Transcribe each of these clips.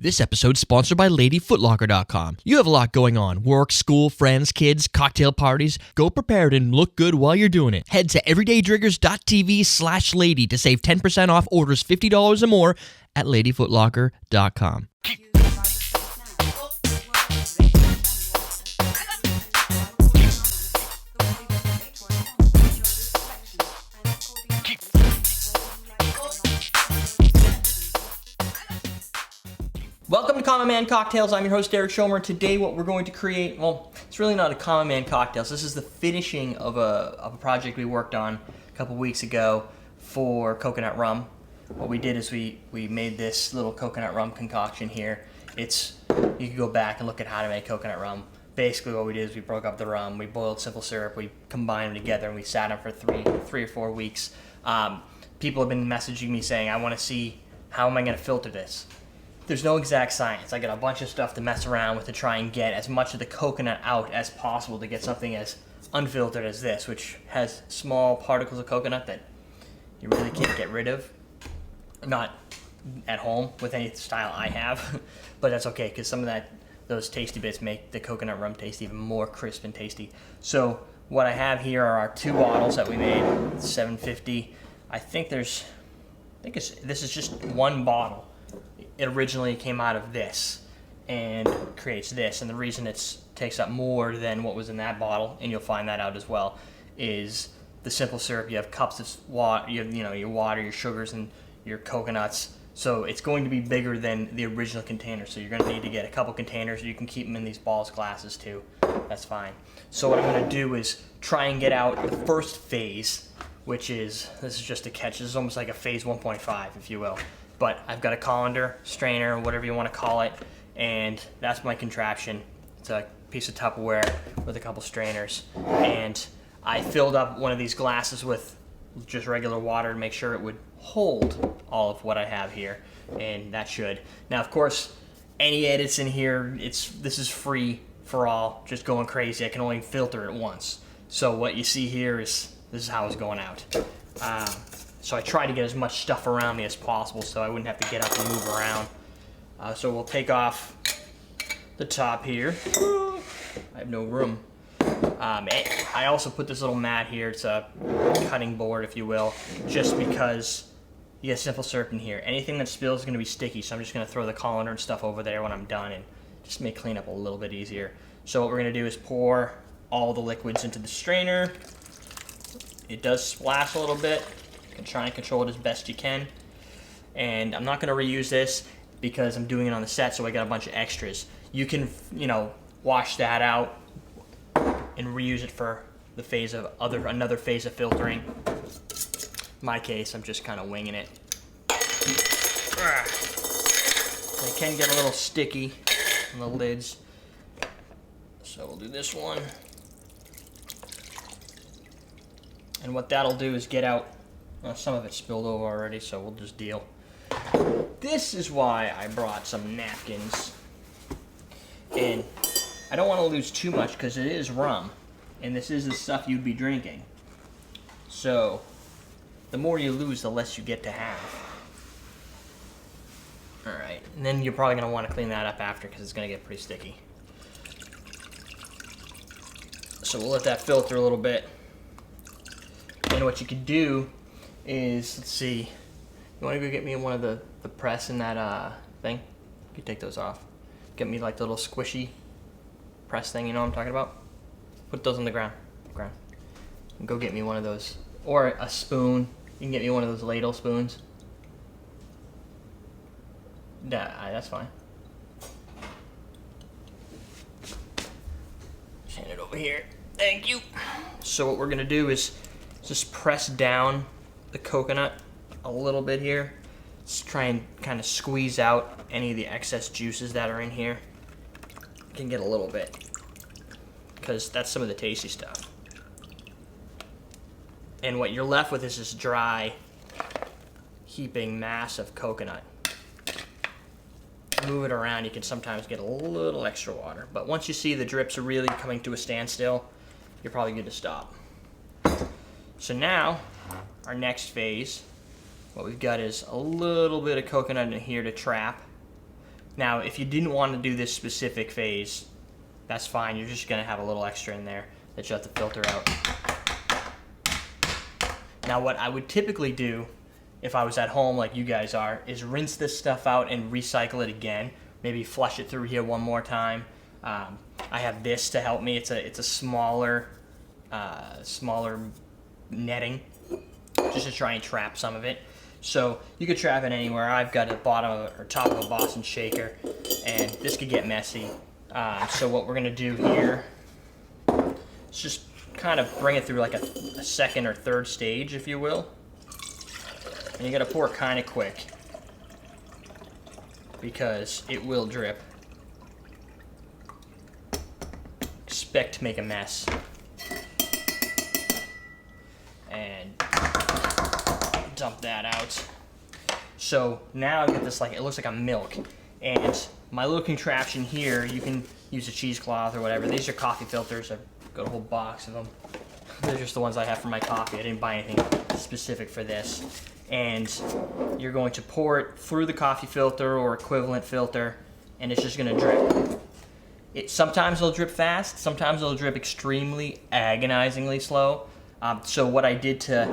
This episode's sponsored by LadyFootlocker.com. You have a lot going on. Work, school, friends, kids, cocktail parties. Go prepared and look good while you're doing it. Head to everydaytriggers.tv/lady to save 10% off orders $50 or more at LadyFootlocker.com. Welcome to Common Man Cocktails. I'm your host, Derek Schomer. Today what we're going to create, well, it's really not a Common Man Cocktails. This is the finishing of a project we worked on a couple weeks ago for coconut rum. What we did is we made this little coconut rum concoction here. You can go back and look at how to make coconut rum. Basically what we did is we broke up the rum, we boiled simple syrup, we combined them together, and we sat them for three or 4 weeks. People have been messaging me saying, I want to see, how am I going to filter this? There's no exact science. I got a bunch of stuff to mess around with to try and get as much of the coconut out as possible to get something as unfiltered as this, which has small particles of coconut that you really can't get rid of. Not at home with any style I have, but that's okay because some of those tasty bits make the coconut rum taste even more crisp and tasty. So what I have here are our 2 bottles that we made, 750. This is just 1 bottle. It originally came out of this and creates this, and the reason it takes up more than what was in that bottle, and you'll find that out as well, is the simple syrup. You have cups of water, your water, your sugars, and your coconuts, so it's going to be bigger than the original container, so you're going to need to get a couple containers. You can keep them in these balls glasses too, that's fine. So what I'm going to do is try and get out the first phase, which is, this is just a catch, this is almost like a phase 1.5 if you will. But I've got a colander, strainer, whatever you want to call it, and that's my contraption. It's a piece of Tupperware with a couple strainers. And I filled up one of these glasses with just regular water to make sure it would hold all of what I have here, and that should. Now, of course, any edits in here, this is free for all, just going crazy. I can only filter it once. So what you see here this is how it's going out. So I try to get as much stuff around me as possible so I wouldn't have to get up and move around. So we'll take off the top here. I have no room. I also put this little mat here. It's a cutting board, if you will, just because you get simple syrup in here. Anything that spills is going to be sticky, so I'm just going to throw the colander and stuff over there when I'm done and just make cleanup a little bit easier. So what we're going to do is pour all the liquids into the strainer. It does splash a little bit. You can try and control it as best you can. And I'm not going to reuse this because I'm doing it on the set, so I got a bunch of extras. You can, wash that out and reuse it for the phase of another phase of filtering. In my case, I'm just kind of winging it. They can get a little sticky on the lids, so we'll do this one. And what that'll do is get out. Some of it spilled over already, so we'll just deal. This is why I brought some napkins. And I don't want to lose too much because it is rum. And this is the stuff you'd be drinking. So, the more you lose, the less you get to have. Alright, and then you're probably going to want to clean that up after because it's going to get pretty sticky. So we'll let that filter a little bit. And what you can do is, let's see, you want to go get me one of the press in that thing? You can take those off. Get me like the little squishy press thing, you know what I'm talking about? Put those on the ground. And go get me one of those. Or a spoon. You can get me one of those ladle spoons. That's fine. Just hand it over here. Thank you. So what we're going to do is just press down the coconut a little bit here. Let's try and kind of squeeze out any of the excess juices that are in here. You can get a little bit because that's some of the tasty stuff. And what you're left with is this dry, heaping mass of coconut. Move it around, you can sometimes get a little extra water. But once you see the drips are really coming to a standstill, you're probably good to stop. So now, our next phase, what we've got is a little bit of coconut in here to trap. Now, if you didn't want to do this specific phase, that's fine. You're just going to have a little extra in there that you have to filter out. Now, what I would typically do if I was at home like you guys are is rinse this stuff out and recycle it again. Maybe flush it through here one more time. I have this to help me. It's a smaller netting, just to try and trap some of it. So you could trap it anywhere. I've got a bottom or top of a Boston shaker, and this could get messy. So what we're gonna do here is just kind of bring it through like a second or third stage, if you will. And you gotta pour kind of quick because it will drip. Expect to make a mess. And dump that out. So now I've got this, like, it looks like a milk. And my little contraption here, you can use a cheesecloth or whatever. These are coffee filters. I've got a whole box of them. They're just the ones I have for my coffee. I didn't buy anything specific for this. And you're going to pour it through the coffee filter or equivalent filter, and it's just gonna drip. Sometimes it'll drip fast, sometimes it'll drip extremely agonizingly slow. So what I did to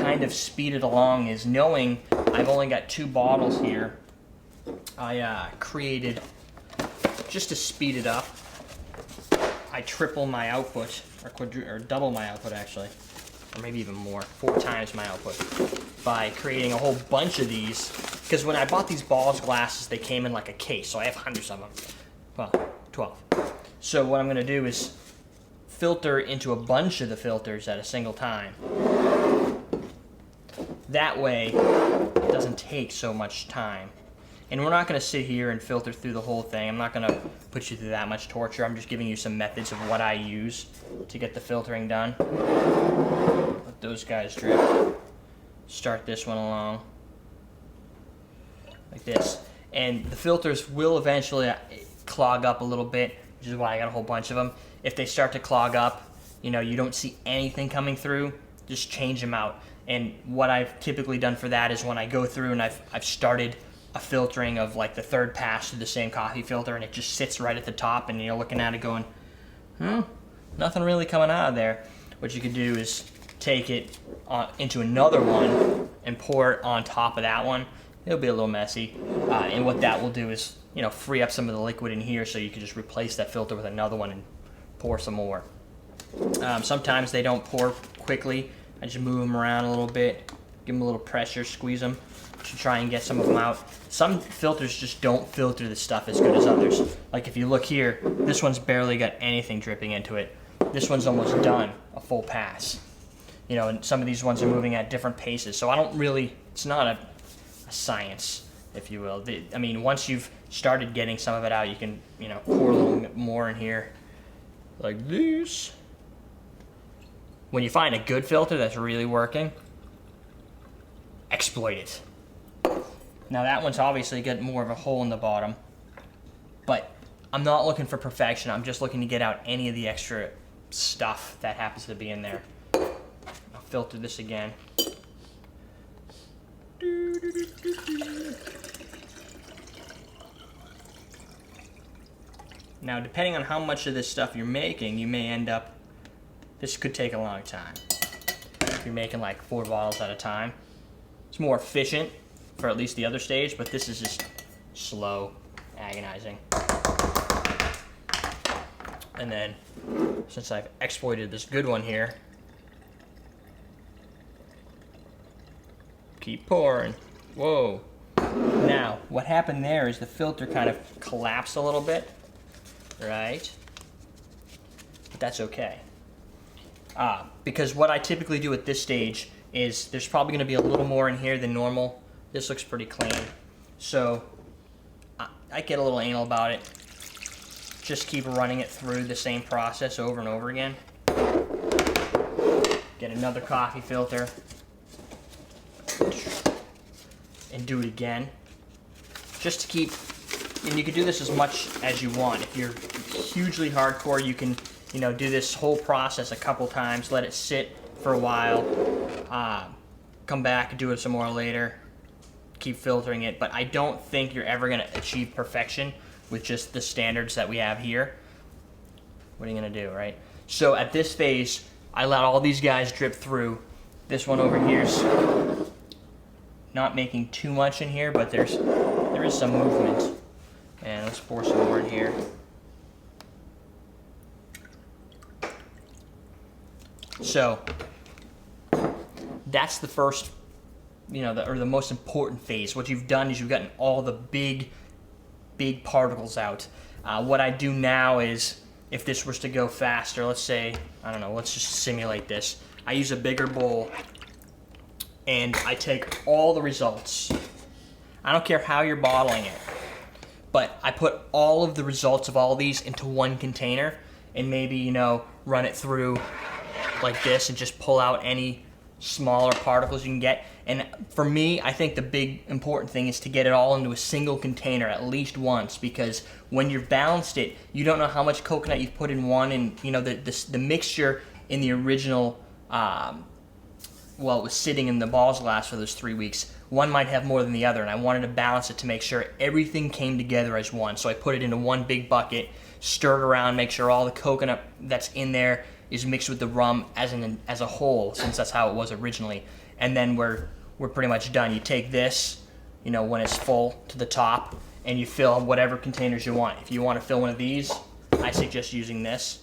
kind of speed it along is, knowing I've only got 2 bottles here, I created, just to speed it up, I triple my output, or double my output actually, or maybe even more, 4 times my output, by creating a whole bunch of these. Because when I bought these Balls glasses, they came in like a case, so I have hundreds of them. Well, 12. So what I'm going to do is filter into a bunch of the filters at a single time. That way, it doesn't take so much time. And we're not going to sit here and filter through the whole thing. I'm not going to put you through that much torture. I'm just giving you some methods of what I use to get the filtering done. Let those guys drip. Start this one along. Like this. And the filters will eventually clog up a little bit, which is why I got a whole bunch of them. If they start to clog up, you know, you don't see anything coming through, just change them out. And what I've typically done for that is, when I go through and I've started a filtering of like the 3rd pass through the same coffee filter, and it just sits right at the top, and you're looking at it going, nothing really coming out of there. What you could do is take it into another one and pour it on top of that one. It'll be a little messy, and what that will do is, you know, free up some of the liquid in here, so you can just replace that filter with another one and pour some more. Sometimes they don't pour quickly. I just move them around a little bit, give them a little pressure, squeeze them to try and get some of them out. Some filters just don't filter the stuff as good as others. Like if you look here, this one's barely got anything dripping into it. This one's almost done a full pass. You know, and some of these ones are moving at different paces. So I don't really, it's not a science, if you will. I mean, once you've started getting some of it out, you can, you know, pour a little bit more in here, like this. When you find a good filter that's really working, exploit it. Now that one's obviously got more of a hole in the bottom, but I'm not looking for perfection. I'm just looking to get out any of the extra stuff that happens to be in there. I'll filter this again. Now, depending on how much of this stuff you're making, you may end up, this could take a long time. If you're making like 4 bottles at a time, it's more efficient for at least the other stage, but this is just slow, agonizing. And then, since I've exploited this good one here, keep pouring. Whoa. Now, what happened there is the filter kind of collapsed a little bit, right? But that's okay. Because what I typically do at this stage is, there's probably going to be a little more in here than normal. This looks pretty clean. So I get a little anal about it. Just keep running it through the same process over and over again. Get another coffee filter and do it again. Just to keep, and you can do this as much as you want. If you're hugely hardcore, you can, you know, do this whole process a couple times, let it sit for a while, come back and do it some more later. keep filtering it, but I don't think you're ever gonna achieve perfection with just the standards that we have here. What are you gonna do, right? So at this phase, I let all these guys drip through. This one over here's not making too much in here, but there is some movement. And let's pour some more in here. So that's the first, or the most important phase. What you've done is you've gotten all the big particles out. What I do now is, if this was to go faster, let's say, I don't know, let's just simulate this. I use a bigger bowl and I take all the results. I don't care how you're bottling it, but I put all of the results of all these into one container and maybe, run it through like this and just pull out any smaller particles you can get. And for me, I think the big important thing is to get it all into a single container at least once, because when you've balanced it, you don't know how much coconut you've put in one, and the mixture in the original, well, it was sitting in the balls glass for those 3 weeks. One might have more than the other, and I wanted to balance it to make sure everything came together as one. So I put it into one big bucket, stirred around, make sure all the coconut that's in there is mixed with the rum as a whole, since that's how it was originally. And then we're pretty much done. You take this, when it's full to the top, and you fill whatever containers you want. If you want to fill one of these, I suggest using this.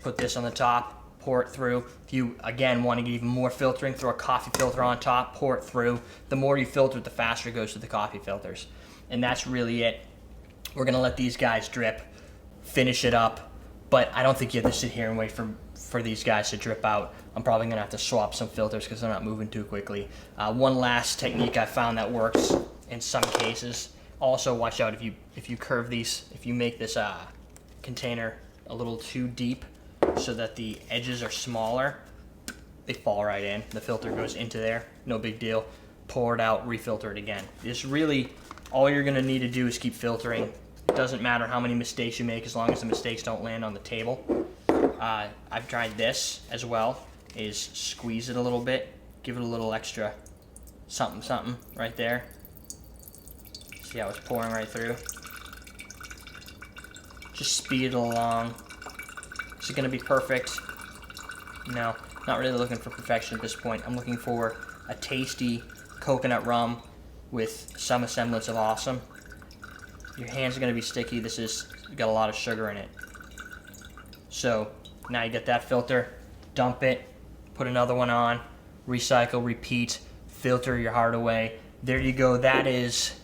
Put this on the top, pour it through. If you, again, want to get even more filtering, throw a coffee filter on top, pour it through. The more you filter it, the faster it goes to the coffee filters. And that's really it. We're going to let these guys drip, finish it up, but I don't think you have to sit here and wait for these guys to drip out. I'm probably going to have to swap some filters because they're not moving too quickly. One last technique I found that works in some cases. Also, watch out if you curve these, if you make this container a little too deep so that the edges are smaller, they fall right in. The filter goes into there, no big deal. Pour it out, refilter it again. It's really, all you're gonna need to do is keep filtering. It doesn't matter how many mistakes you make as long as the mistakes don't land on the table. I've tried this as well, is squeeze it a little bit, give it a little extra something right there. See how it's pouring right through? Just speed it along. Is it gonna be perfect? No, not really looking for perfection at this point. I'm looking for a tasty coconut rum with some semblance of awesome. Your hands are gonna be sticky. This is got a lot of sugar in it. So now you get that filter, dump it, put another one on, recycle, repeat, filter your heart away. There you go. That is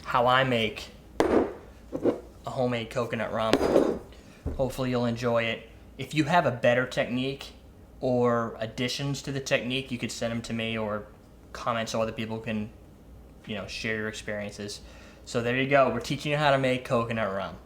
how I make a homemade coconut rum. Hopefully you'll enjoy it. If you have a better technique or additions to the technique, you could send them to me or comment so other people can, share your experiences. So there you go. We're teaching you how to make coconut rum.